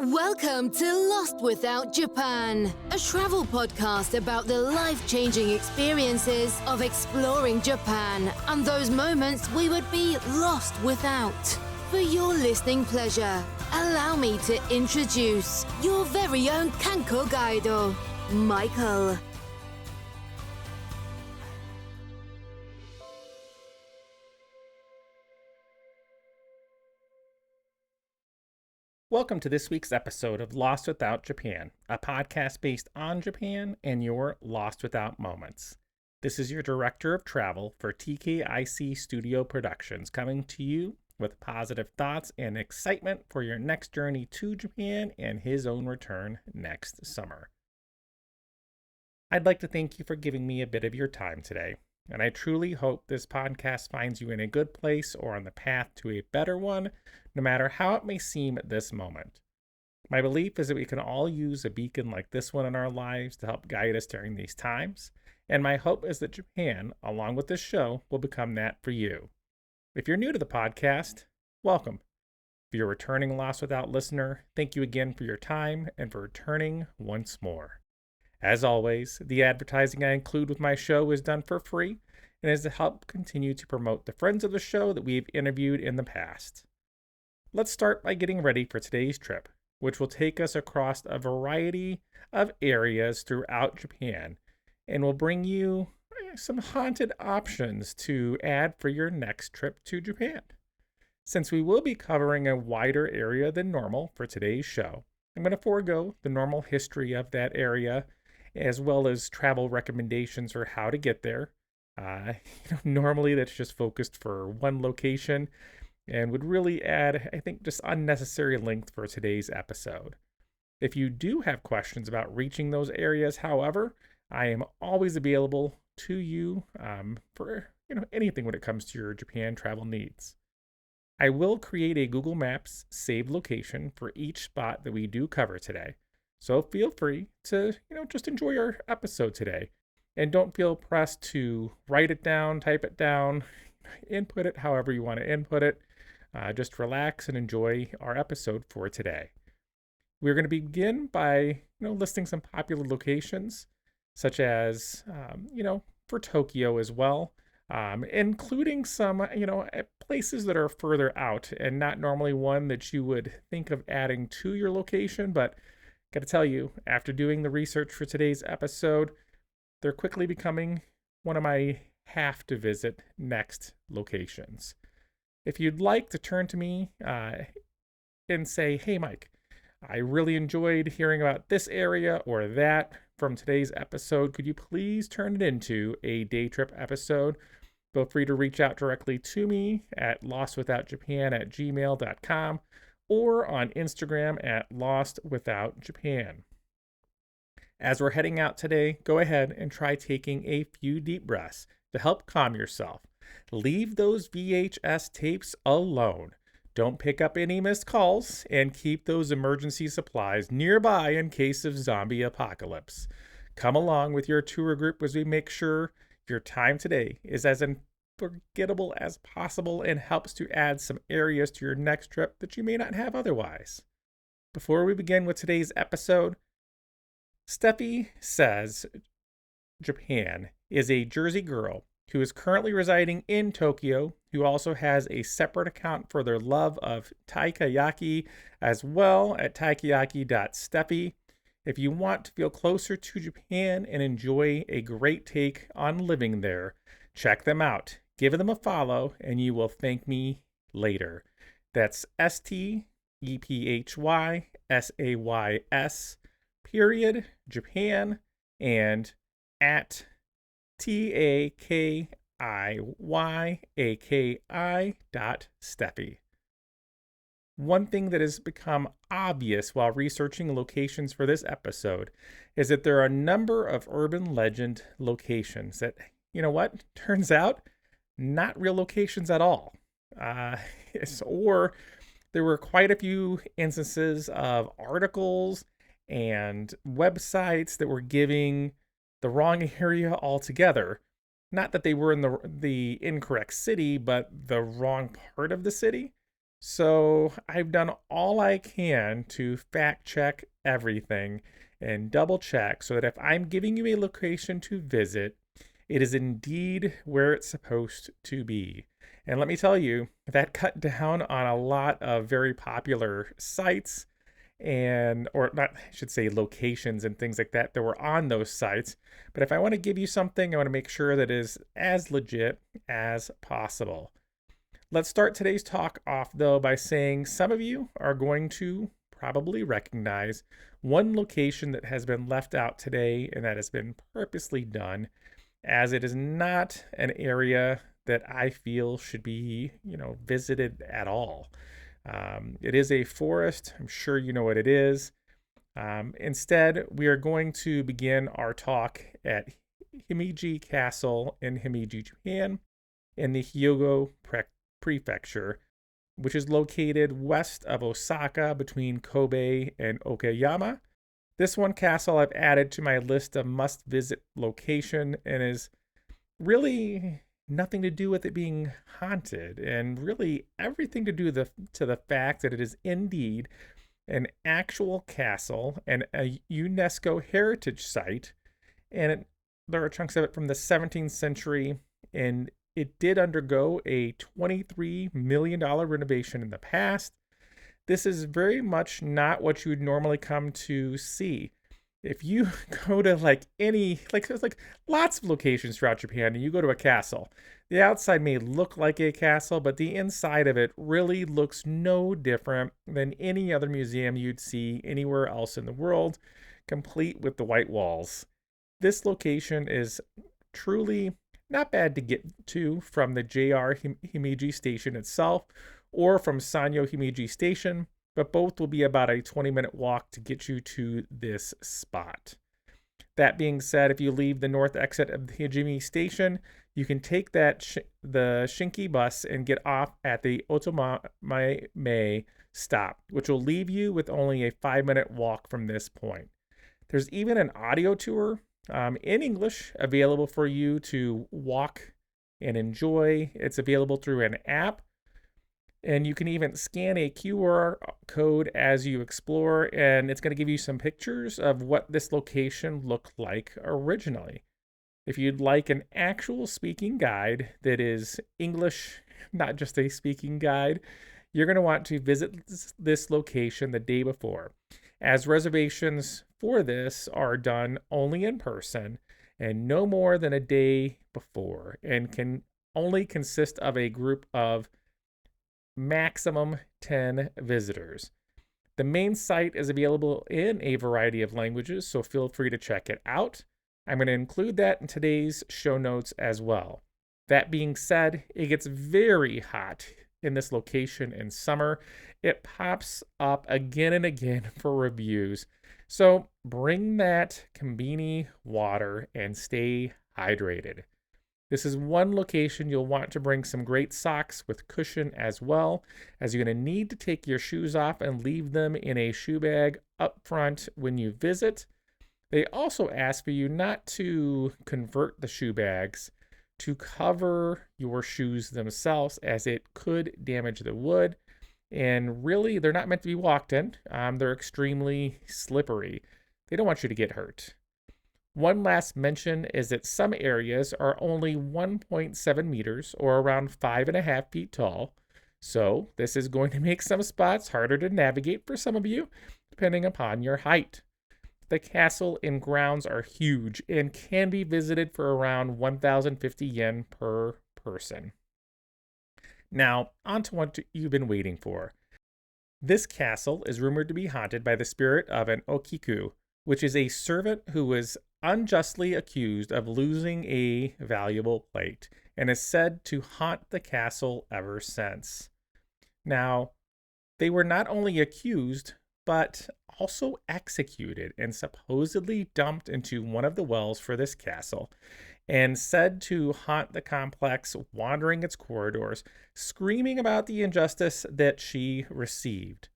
Welcome to Lost Without Japan, a travel podcast about the life-changing experiences of exploring Japan and those moments we would be lost without. For your listening pleasure, allow me to introduce your very own Kanko Guido, Michael. Welcome to this week's episode of Lost Without Japan, a podcast based on Japan and your Lost Without moments. This is your director of travel for TKIC Studio Productions, coming to you with positive thoughts and excitement for your next journey to Japan and his own return next summer. I'd like to thank you for giving me a bit of your time today, and I truly hope this podcast finds you in a good place or on the path to a better one, no matter how it may seem at this moment. My belief is that we can all use a beacon like this one in our lives to help guide us during these times, and my hope is that Japan, along with this show, will become that for you. If you're new to the podcast, welcome. If you're a returning Lost Without listener, thank you again for your time and for returning once more. As always, the advertising I include with my show is done for free and is to help continue to promote the friends of the show that we've interviewed in the past. Let's start by getting ready for today's trip, which will take us across a variety of areas throughout Japan and will bring you some haunted options to add for your next trip to Japan. Since we will be covering a wider area than normal for today's show, I'm going to forego the normal history of that area as well as travel recommendations for how to get there. Normally that's just focused for one location and would really add, I think, just unnecessary length for today's episode. If you do have questions about reaching those areas, however, I am always available to you for anything when it comes to your Japan travel needs. I will create a Google Maps saved location for each spot that we do cover today. So feel free to, just enjoy our episode today. And don't feel pressed to write it down, type it down, input it however you want to input it. Just relax and enjoy our episode for today. We're going to begin by, listing some popular locations, such as, for Tokyo as well, including some, places that are further out and not normally one that you would think of adding to your location. But got to tell you, after doing the research for today's episode, they're quickly becoming one of my have to visit next locations. If you'd like to turn to me and say, hey, Mike, I really enjoyed hearing about this area or that from today's episode, could you please turn it into a day trip episode? Feel free to reach out directly to me at lostwithoutjapan@gmail.com or on Instagram at lostwithoutjapan. As we're heading out today, go ahead and try taking a few deep breaths to help calm yourself. Leave those VHS tapes alone. Don't pick up any missed calls and keep those emergency supplies nearby in case of zombie apocalypse. Come along with your tour group as we make sure your time today is as unforgettable as possible and helps to add some areas to your next trip that you may not have otherwise. Before we begin with today's episode, Steffi says Japan is a Jersey girl who is currently residing in Tokyo, who also has a separate account for their love of takoyaki as well at takoyaki.steffi. If you want to feel closer to Japan and enjoy a great take on living there, check them out. Give them a follow and you will thank me later. That's STEPHYSAYS Japan and at TAKIYAKI.Steffi. One thing that has become obvious while researching locations for this episode is that there are a number of urban legend locations that, turns out not real locations at all. Or there were quite a few instances of articles and websites that were giving the wrong area altogether. Not that they were in the incorrect city, but the wrong part of the city. So I've done all I can to fact check everything and double check so that if I'm giving you a location to visit, it is indeed where it's supposed to be. And let me tell you, that cut down on a lot of very popular sites and, or not, I should say locations and things like that that were on those sites. But if I want to give you something, I want to make sure that it is as legit as possible. Let's start today's talk off, though, by saying some of you are going to probably recognize one location that has been left out today, and that has been purposely done, as it is not an area that I feel should be, visited at all. It is a forest. I'm sure you know what it is. Instead, we are going to begin our talk at Himeji Castle in Himeji, Japan, in the Hyogo Prefecture, which is located west of Osaka between Kobe and Okayama. This one castle I've added to my list of must-visit location and is really nothing to do with it being haunted, and really everything to do to the fact that it is indeed an actual castle and a UNESCO heritage site, and there are chunks of it from the 17th century, and it did undergo a $23 million renovation in the past. This is very much not what you would normally come to see. If you go to there's lots of locations throughout Japan and you go to a castle, the outside may look like a castle, but the inside of it really looks no different than any other museum you'd see anywhere else in the world, complete with the white walls. This location is truly not bad to get to from the JR Himeji station itself or from Sanyo Himeji station, but both will be about a 20-minute walk to get you to this spot. That being said, if you leave the north exit of the Hijimi station, you can take the Shinki bus and get off at the Otomame stop, which will leave you with only a 5-minute walk from this point. There's even an audio tour in English available for you to walk and enjoy. It's available through an app, and you can even scan a QR code as you explore, and it's going to give you some pictures of what this location looked like originally. If you'd like an actual speaking guide that is English, not just a speaking guide, you're going to want to visit this location the day before, as reservations for this are done only in person and no more than a day before, and can only consist of a group of maximum 10 visitors. The main site is available in a variety of languages, so feel free to check it out. I'm going to include that in today's show notes as well. That being said, it gets very hot in this location in summer. It pops up again and again for reviews. So bring that Kombini water and stay hydrated. This is one location you'll want to bring some great socks with cushion as well, as you're going to need to take your shoes off and leave them in a shoe bag up front when you visit. They also ask for you not to convert the shoe bags to cover your shoes themselves, as it could damage the wood. And really, they're not meant to be walked in. They're extremely slippery. They don't want you to get hurt. One last mention is that some areas are only 1.7 meters or around 5.5 feet tall. So this is going to make some spots harder to navigate for some of you, depending upon your height. The castle and grounds are huge and can be visited for around 1,050 yen per person. Now, on to what you've been waiting for. This castle is rumored to be haunted by the spirit of an okiku, which is a servant who was unjustly accused of losing a valuable plate and is said to haunt the castle ever since. Now, they were not only accused, but also executed and supposedly dumped into one of the wells for this castle, and said to haunt the complex, wandering its corridors, screaming about the injustice that she received.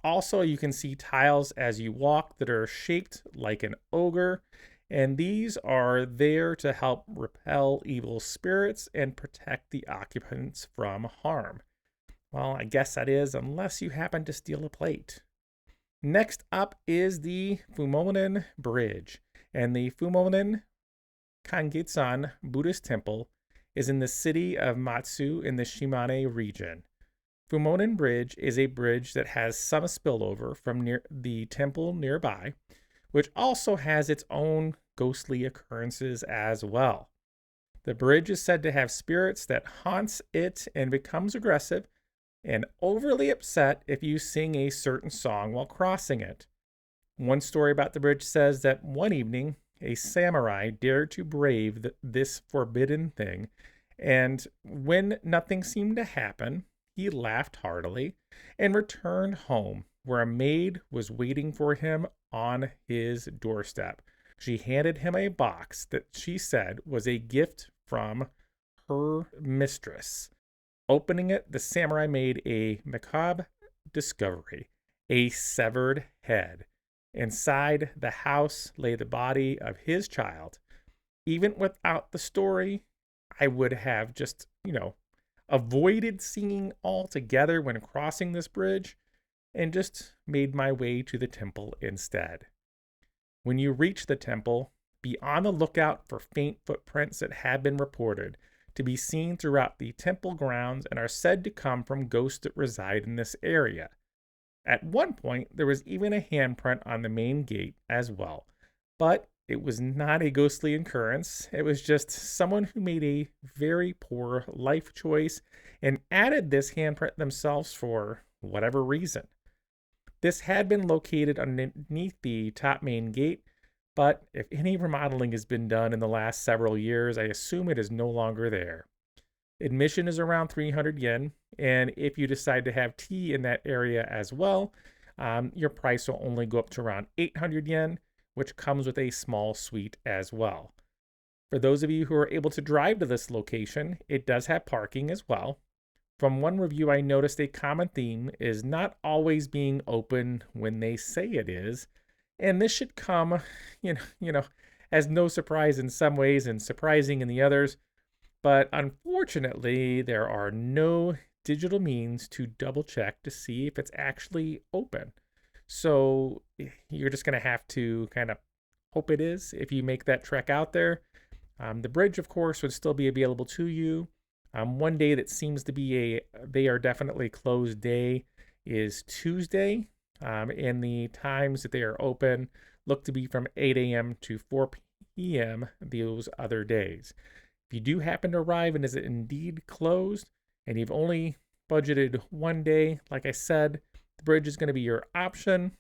Also, you can see tiles as you walk that are shaped like an ogre, and these are there to help repel evil spirits and protect the occupants from harm. Well, I guess that is, unless you happen to steal a plate. Next up is the Fumonin Bridge. And the Fumonin Kangitsan Buddhist Temple is in the city of Matsu in the Shimane region. Fumonin Bridge is a bridge that has some spillover from near the temple nearby, which also has its own ghostly occurrences as well. The bridge is said to have spirits that haunts it and becomes aggressive and overly upset if you sing a certain song while crossing it. One story about the bridge says that one evening, a samurai dared to brave this forbidden thing, and when nothing seemed to happen, he laughed heartily and returned home, where a maid was waiting for him on his doorstep. She handed him a box that she said was a gift from her mistress. Opening it, the samurai made a macabre discovery: a severed head. Inside the house lay the body of his child. Even without the story, I would have just, avoided singing altogether when crossing this bridge and just made my way to the temple instead. When you reach the temple, be on the lookout for faint footprints that have been reported to be seen throughout the temple grounds and are said to come from ghosts that reside in this area. At one point, there was even a handprint on the main gate as well, but it was not a ghostly occurrence. It was just someone who made a very poor life choice and added this handprint themselves for whatever reason. This had been located underneath the top main gate, but if any remodeling has been done in the last several years, I assume it is no longer there. Admission is around 300 yen, and if you decide to have tea in that area as well, your price will only go up to around 800 yen, which comes with a small suite as well. For those of you who are able to drive to this location, it does have parking as well. From one review, I noticed a common theme is not always being open when they say it is, and this should come, as no surprise in some ways and surprising in the others. But unfortunately, there are no digital means to double check to see if it's actually open. So you're just going to have to kind of hope it is if you make that trek out there. The bridge, of course, would still be available to you. One day that seems to be they are definitely closed day is Tuesday. And the times that they are open look to be from 8 a.m. to 4 p.m. those other days. If you do happen to arrive and is it indeed closed and you've only budgeted one day, like I said, the bridge is going to be your option.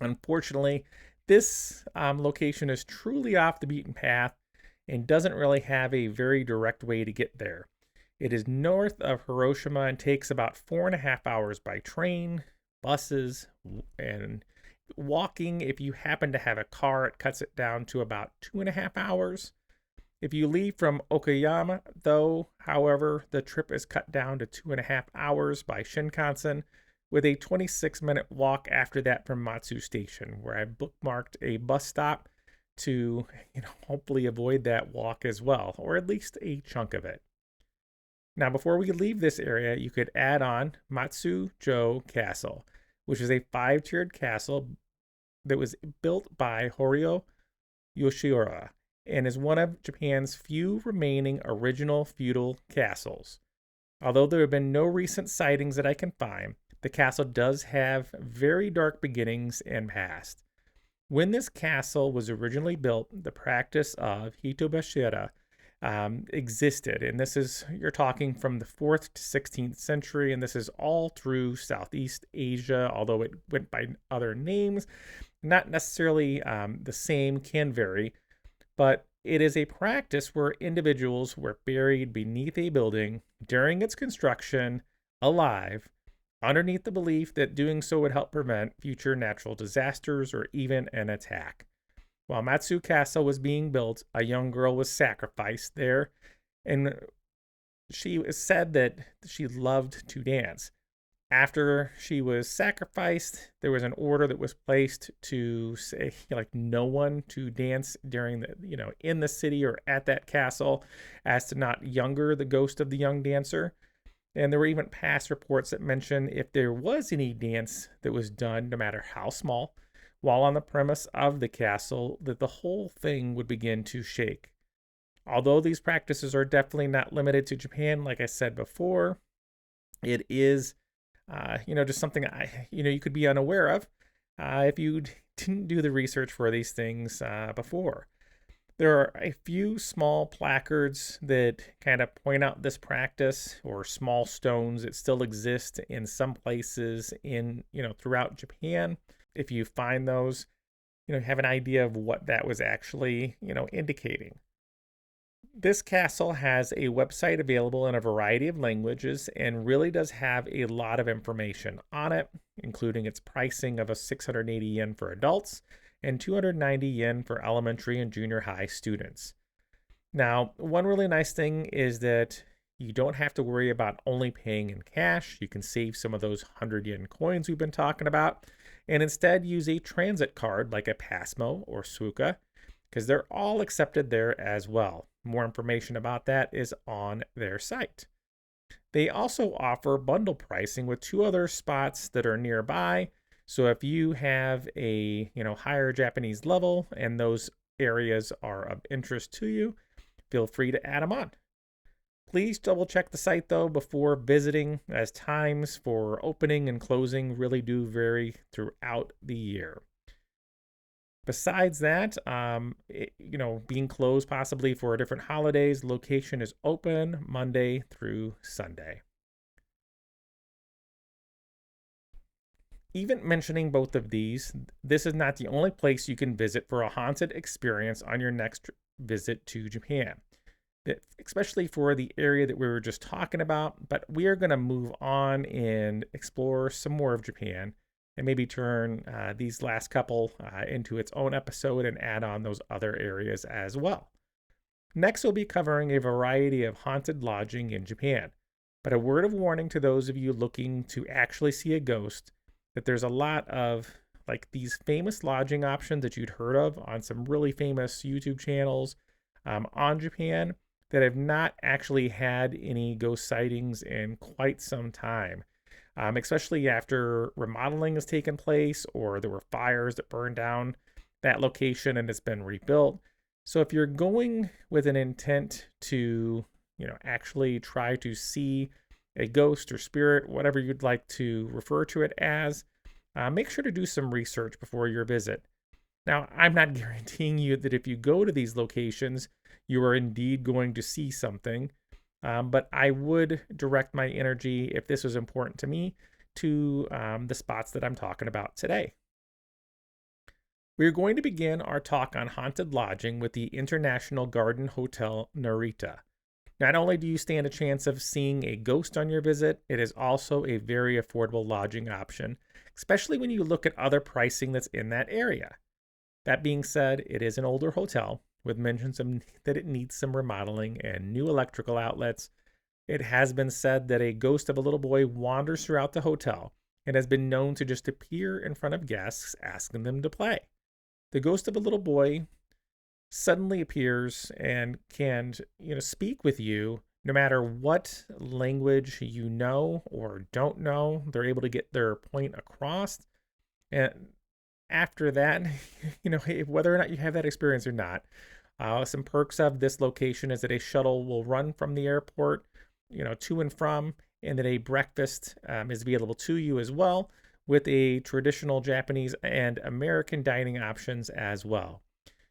Unfortunately, this location is truly off the beaten path and doesn't really have a very direct way to get there. It is north of Hiroshima and takes about 4.5 hours by train, buses, and walking. If you happen to have a car, it cuts it down to about 2.5 hours. If you leave from Okayama, though, however, the trip is cut down to 2.5 hours by Shinkansen, with a 26-minute walk after that from Matsu Station, where I bookmarked a bus stop to, hopefully avoid that walk as well, or at least a chunk of it. Now, before we leave this area, you could add on Matsujo Castle, which is a 5-tiered castle that was built by Horio Yoshiura and is one of Japan's few remaining original feudal castles. Although there have been no recent sightings that I can find, the castle does have very dark beginnings and past. When this castle was originally built, the practice of hitobashira existed, and you're talking from the 4th to 16th century, and this is all through Southeast Asia, although it went by other names, not necessarily the same, can vary, but it is a practice where individuals were buried beneath a building during its construction, alive, underneath the belief that doing so would help prevent future natural disasters or even an attack. While Matsu Castle was being built, a young girl was sacrificed there, and she said that she loved to dance. After she was sacrificed, there was an order that was placed to say, no one to dance during in the city or at that castle, as to not younger the ghost of the young dancer. And there were even past reports that mention if there was any dance that was done, no matter how small, while on the premise of the castle, that the whole thing would begin to shake. Although these practices are definitely not limited to Japan, like I said before, it is, just something you could be unaware of if you didn't do the research for these things before. There are a few small placards that kind of point out this practice, or small stones that still exist in some places throughout Japan. If you find those, have an idea of what that was actually, indicating. This castle has a website available in a variety of languages and really does have a lot of information on it, including its pricing of 680 yen for adults and 290 yen for elementary and junior high students. Now, one really nice thing is that you don't have to worry about only paying in cash. You can save some of those 100 yen coins we've been talking about and instead use a transit card like a Passmo or Suica, because they're all accepted there as well. More information about that is on their site. They also offer bundle pricing with two other spots that are nearby. So if you have a higher Japanese level and those areas are of interest to you, feel free to add them on. Please double check the site though before visiting, as times for opening and closing really do vary throughout the year. Besides that, being closed possibly for different holidays, location is open Monday through Sunday. Even mentioning both of these, this is not the only place you can visit for a haunted experience on your next visit to Japan, especially for the area that we were just talking about. But we are going to move on and explore some more of Japan and maybe turn these last couple into its own episode and add on those other areas as well. Next, we'll be covering a variety of haunted lodging in Japan. But a word of warning to those of you looking to actually see a ghost, that there's a lot of these famous lodging options that you'd heard of on some really famous YouTube channels on Japan that have not actually had any ghost sightings in quite some time. Especially after remodeling has taken place or there were fires that burned down that location and it's been rebuilt. So if you're going with an intent to, actually try to see a ghost or spirit, whatever you'd like to refer to it as, make sure to do some research before your visit. Now, I'm not guaranteeing you that if you go to these locations, you are indeed going to see something. But I would direct my energy, if this was important to me, to the spots that I'm talking about today. We're going to begin our talk on haunted lodging with the International Garden Hotel Narita. Not only do you stand a chance of seeing a ghost on your visit, it is also a very affordable lodging option, especially when you look at other pricing that's in that area. That being said, it is an older hotel, with mentions that it needs some remodeling and new electrical outlets. It has been said that a ghost of a little boy wanders throughout the hotel and has been known to just appear in front of guests, asking them to play. The ghost of a little boy suddenly appears and can, speak with you no matter what language you know or don't know. They're able to get their point across. And after that, whether or not you have that experience or not, some perks of this location is that a shuttle will run from the airport, to and from, and that a breakfast is available to you as well, with a traditional Japanese and American dining options as well.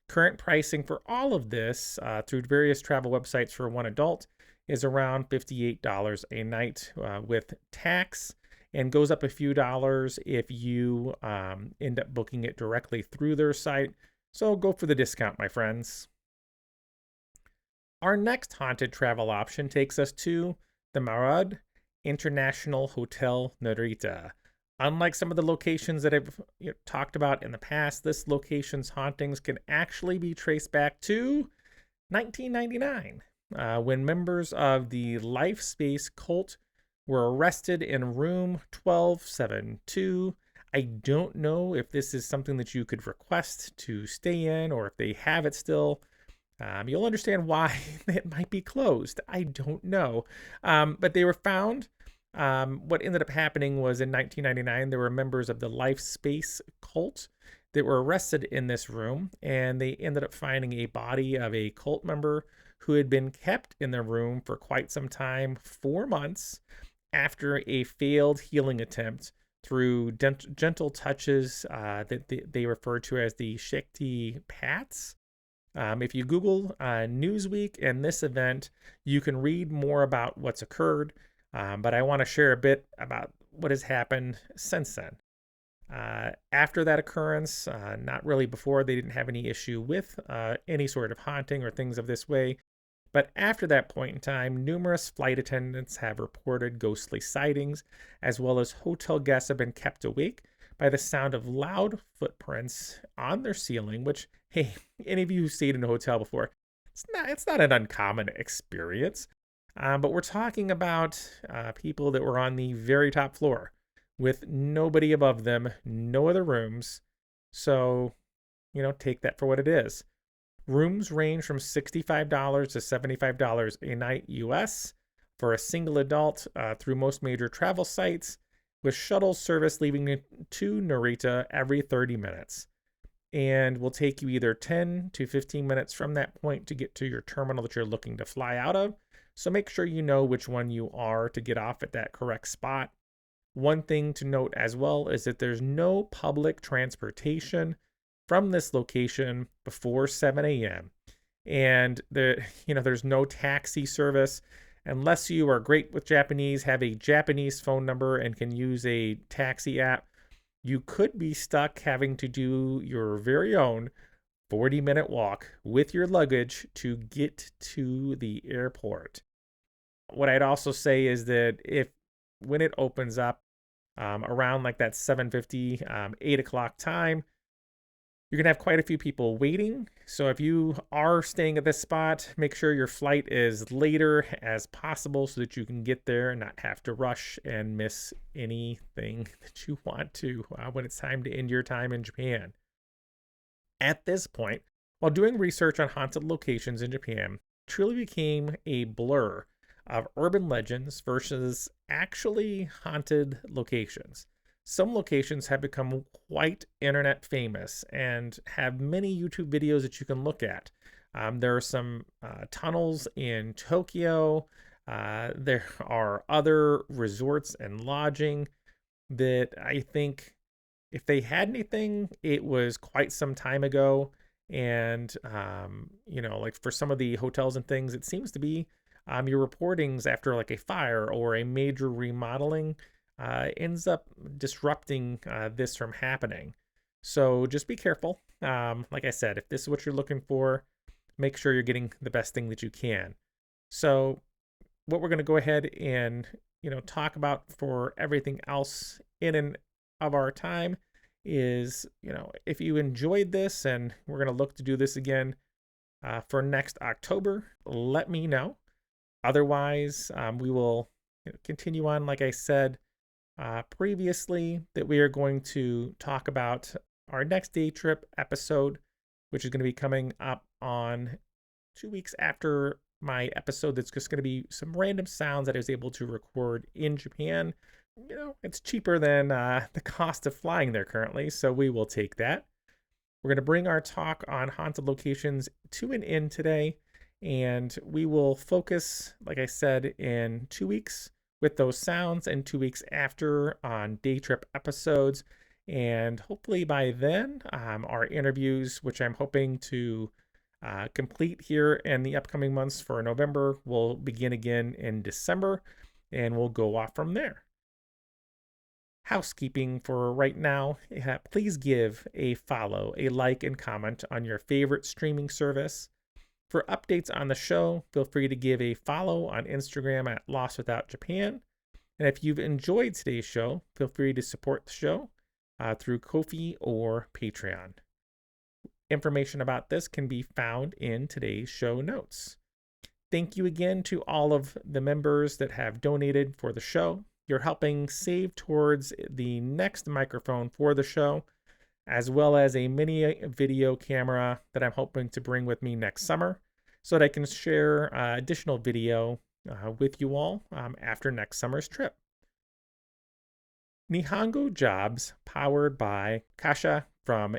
Current pricing for all of this through various travel websites for one adult is around $58 a night with tax, and goes up a few dollars if you end up booking it directly through their site. So go for the discount, my friends. Our next haunted travel option takes us to the Marud International Hotel Narita. Unlike some of the locations that I've talked about in the past, this location's hauntings can actually be traced back to 1999, when members of the Life Space cult were arrested in room 1272. I don't know if this is something that you could request to stay in or if they have it still. You'll understand why it might be closed. I don't know. But they were found What ended up happening was in 1999, there were members of the Life Space cult that were arrested in this room, and they ended up finding a body of a cult member who had been kept in the room for quite some time, 4 months, after a failed healing attempt through gentle touches that they refer to as the Shakti Pats. If you Google Newsweek and this event, you can read more about what's occurred, but I want to share a bit about what has happened since then. After that occurrence, not really before, they didn't have any issue with any sort of haunting or things of this way. But after that point in time, numerous flight attendants have reported ghostly sightings, as well as hotel guests have been kept awake by the sound of loud footprints on their ceiling, which, hey, any of you who stayed in a hotel before, it's not an uncommon experience. But we're talking about people that were on the very top floor with nobody above them, no other rooms. So, take that for what it is. Rooms range from $65 to $75 a night US for a single adult through most major travel sites, with shuttle service leaving to Narita every 30 minutes. And will take you either 10 to 15 minutes from that point to get to your terminal that you're looking to fly out of. So make sure you know which one you are to get off at that correct spot. One thing to note as well is that there's no public transportation from this location before 7 a.m. And there's no taxi service unless you are great with Japanese, have a Japanese phone number, and can use a taxi app. You could be stuck having to do your very own 40-minute walk with your luggage to get to the airport. What I'd also say is that when it opens up around like that 7:50, 8 o'clock time, you're going to have quite a few people waiting. So if you are staying at this spot, make sure your flight is later as possible so that you can get there and not have to rush and miss anything that you want to when it's time to end your time in Japan. At this point, while doing research on haunted locations in Japan, it truly became a blur of urban legends versus actually haunted locations. Some locations have become quite internet famous and have many YouTube videos that you can look at. There are some tunnels in Tokyo. There are other resorts and lodging that I think if they had anything, it was quite some time ago. And, like for some of the hotels and things, it seems to be your reportings after like a fire or a major remodeling ends up disrupting this from happening. So just be careful. Like I said, if this is what you're looking for, make sure you're getting the best thing that you can. So what we're going to go ahead and talk about for everything else in and of our time is, if you enjoyed this, and we're going to look to do this again for next October, let me know. Otherwise, we will continue on, like I said previously, that we are going to talk about our next day trip episode, which is going to be coming up on 2 weeks after my episode. That's just going to be some random sounds that I was able to record in Japan. It's cheaper than the cost of flying there currently, so we will take that. We're going to bring our talk on haunted locations to an end today, and we will focus, like I said, in 2 weeks with those sounds, and 2 weeks after on day trip episodes. And hopefully by then, our interviews, which I'm hoping to complete here in the upcoming months for November, will begin again in December, and we'll go off from there. Housekeeping for right now, please give a follow, a like, and comment on your favorite streaming service. For updates on the show, feel free to give a follow on Instagram at Lost Without Japan. And if you've enjoyed today's show, feel free to support the show through Ko-fi or Patreon. Information about this can be found in today's show notes. Thank you again to all of the members that have donated for the show. You're helping save towards the next microphone for the show, as well as a mini video camera that I'm hoping to bring with me next summer so that I can share additional video with you all after next summer's trip. Nihongo Jobs, powered by Kasha from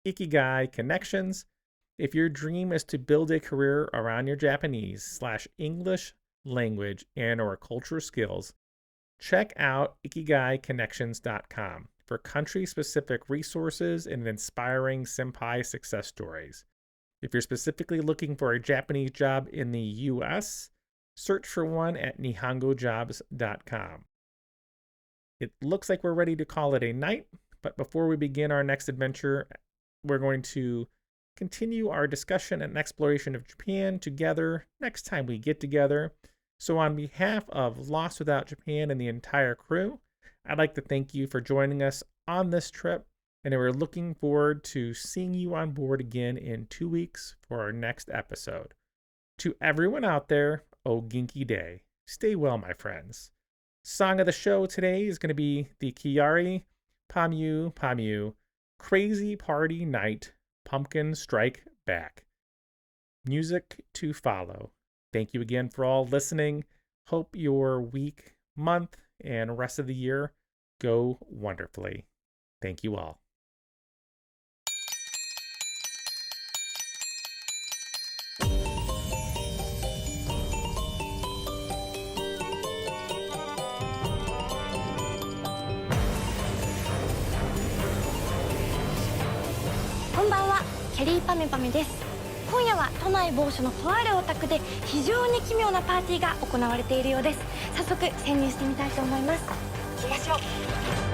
Ikigai Connections. If your dream is to build a career around your Japanese/English language and or culture skills, check out ikigaiconnections.com for country-specific resources and inspiring senpai success stories. If you're specifically looking for a Japanese job in the US, search for one at nihongojobs.com. It looks like we're ready to call it a night, but before we begin our next adventure, we're going to continue our discussion and exploration of Japan together next time we get together. So on behalf of Lost Without Japan and the entire crew, I'd like to thank you for joining us on this trip, and we're looking forward to seeing you on board again in 2 weeks for our next episode. To everyone out there, o Genki Day. Stay well, my friends. Song of the show today is going to be the Kiari Pamu Pamu Crazy Party Night Pumpkin Strike Back. Music to follow. Thank you again for all listening. Hope your week, month, and rest of the year go wonderfully. Thank you all.キャリーパメパメです。今夜は都内某所のとあるお宅で非常に奇妙なパーティーが行われているようです。早速潜入してみたいと思います。行きましょう。